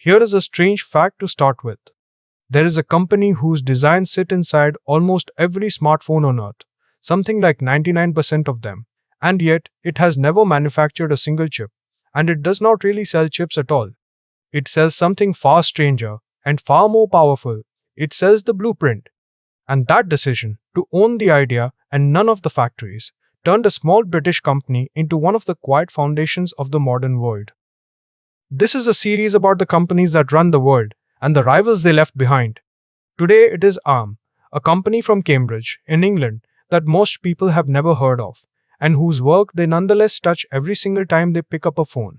Here is a strange fact to start with. There is a company whose designs sit inside almost every smartphone on earth, something like 99% of them, and yet it has never manufactured a single chip, and it does not really sell chips at all. It sells something far stranger and far more powerful. It sells the blueprint. And that decision to own the idea and none of the factories turned a small British company into one of the quiet foundations of the modern world. This is a series about the companies that run the world and the rivals they left behind. Today it is ARM, a company from Cambridge, in England, that most people have never heard of, and whose work they nonetheless touch every single time they pick up a phone.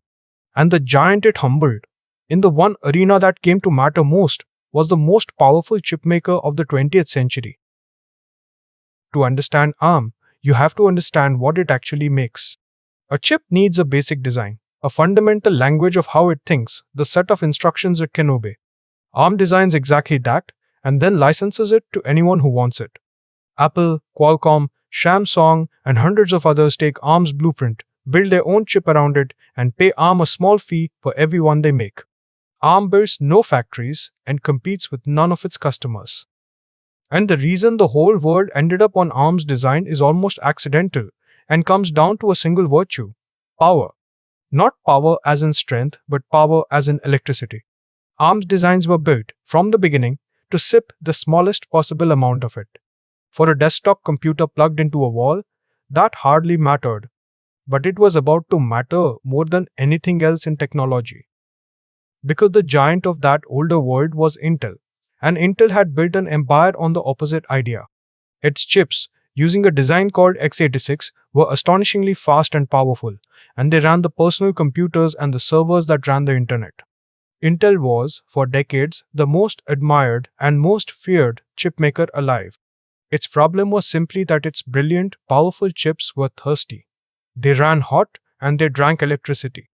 And the giant it humbled, in the one arena that came to matter most, was the most powerful chipmaker of the 20th century. To understand ARM, you have to understand what it actually makes. A chip needs a basic design, a fundamental language of how it thinks, the set of instructions it can obey. ARM designs exactly that, and then licenses it to anyone who wants it. Apple, Qualcomm, Samsung, and hundreds of others take ARM's blueprint, build their own chip around it, and pay ARM a small fee for every one they make. ARM builds no factories and competes with none of its customers. And the reason the whole world ended up on ARM's design is almost accidental and comes down to a single virtue: power. Not power as in strength, but power as in electricity. ARM's designs were built, from the beginning, to sip the smallest possible amount of it. For a desktop computer plugged into a wall, that hardly mattered. But it was about to matter more than anything else in technology. Because the giant of that older world was Intel, and Intel had built an empire on the opposite idea. Its chips, using a design called x86, were astonishingly fast and powerful, and they ran the personal computers and the servers that ran the internet. Intel was, for decades, the most admired and most feared chipmaker alive. Its problem was simply that its brilliant, powerful chips were thirsty. They ran hot and they drank electricity.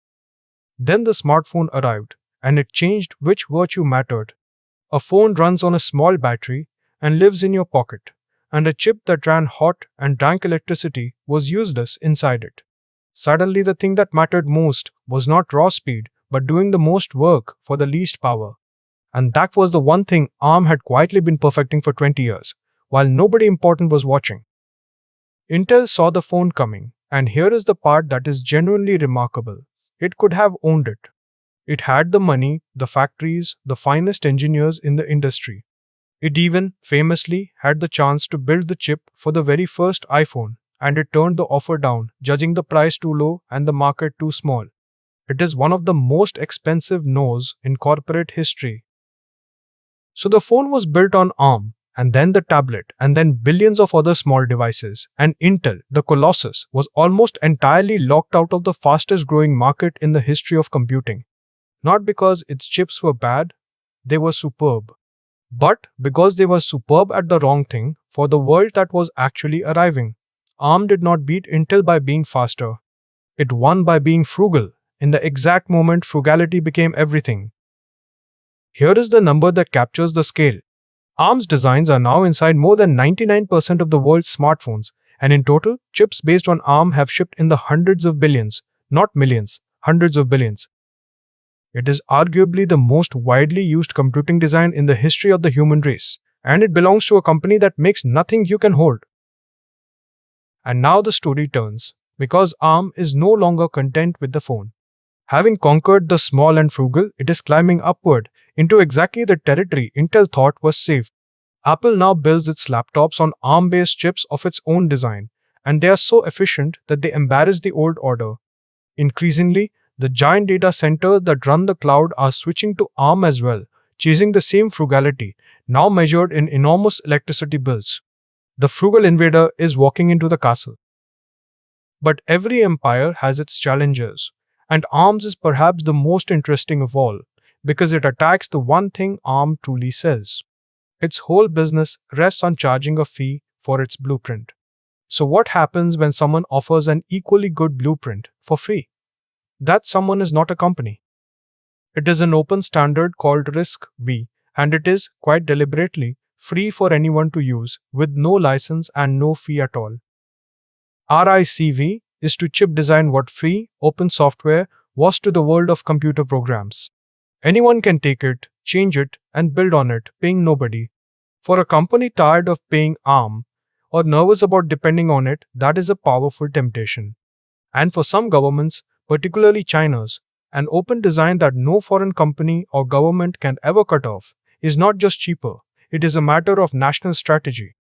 Then the smartphone arrived, and it changed which virtue mattered. A phone runs on a small battery and lives in your pocket, and a chip that ran hot and drank electricity was useless inside it. Suddenly, the thing that mattered most was not raw speed, but doing the most work for the least power. And that was the one thing ARM had quietly been perfecting for 20 years, while nobody important was watching. Intel saw the phone coming, and here is the part that is genuinely remarkable. It could have owned it. It had the money, the factories, the finest engineers in the industry. It even, famously, had the chance to build the chip for the very first iPhone, and it turned the offer down, judging the price too low and the market too small. It is one of the most expensive no's in corporate history. So the phone was built on ARM, and then the tablet, and then billions of other small devices, and Intel, the colossus, was almost entirely locked out of the fastest growing market in the history of computing. Not because its chips were bad, they were superb. But because they were superb at the wrong thing for the world that was actually arriving. ARM did not beat Intel by being faster. It won by being frugal, in the exact moment frugality became everything. Here is the number that captures the scale. ARM's designs are now inside more than 99% of the world's smartphones, and in total, chips based on ARM have shipped in the hundreds of billions, not millions, hundreds of billions. It is arguably the most widely used computing design in the history of the human race, and it belongs to a company that makes nothing you can hold. And now the story turns, because ARM is no longer content with the phone. Having conquered the small and frugal, it is climbing upward into exactly the territory Intel thought was safe. Apple now builds its laptops on ARM-based chips of its own design, and they are so efficient that they embarrass the old order. Increasingly, the giant data centers that run the cloud are switching to ARM as well, chasing the same frugality, now measured in enormous electricity bills. The frugal invader is walking into the castle. But every empire has its challengers, and ARM's is perhaps the most interesting of all, because it attacks the one thing ARM truly sells. Its whole business rests on charging a fee for its blueprint. So what happens when someone offers an equally good blueprint for free? That someone is not a company. It is an open standard called RISC-V, and it is, quite deliberately, free for anyone to use, with no license and no fee at all. RISC-V is to chip design what free, open software was to the world of computer programs. Anyone can take it, change it, and build on it, paying nobody. For a company tired of paying arm or nervous about depending on it, that is a powerful temptation. And for some governments, particularly China's, an open design that no foreign company or government can ever cut off is not just cheaper, it is a matter of national strategy.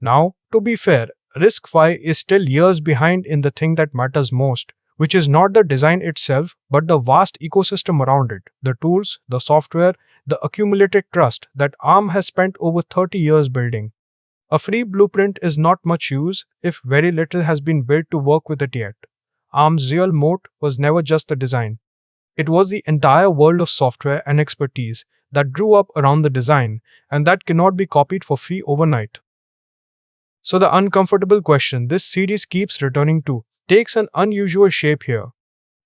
Now, to be fair, RISC-V is still years behind in the thing that matters most, which is not the design itself, but the vast ecosystem around it, the tools, the software, the accumulated trust that ARM has spent over 30 years building. A free blueprint is not much use if very little has been built to work with it yet. ARM's real moat was never just the design. It was the entire world of software and expertise that grew up around the design, and that cannot be copied for free overnight. So the uncomfortable question this series keeps returning to takes an unusual shape here.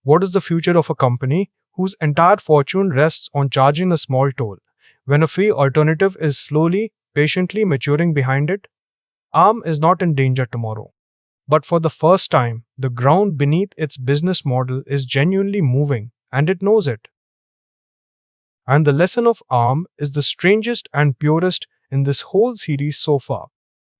What is the future of a company whose entire fortune rests on charging a small toll, when a free alternative is slowly, patiently maturing behind it? ARM is not in danger tomorrow. But for the first time, the ground beneath its business model is genuinely moving, and it knows it. And the lesson of ARM is the strangest and purest in this whole series so far.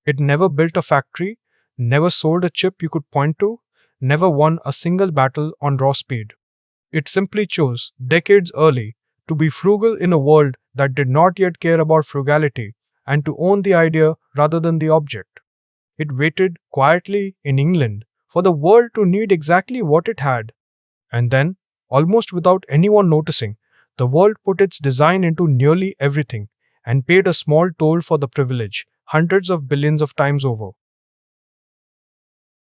It never built a factory, never sold a chip you could point to, never won a single battle on raw speed. It simply chose, decades early, to be frugal in a world that did not yet care about frugality, and to own the idea rather than the object. It waited quietly in England for the world to need exactly what it had. And then, almost without anyone noticing, the world put its design into nearly everything and paid a small toll for the privilege, hundreds of billions of times over.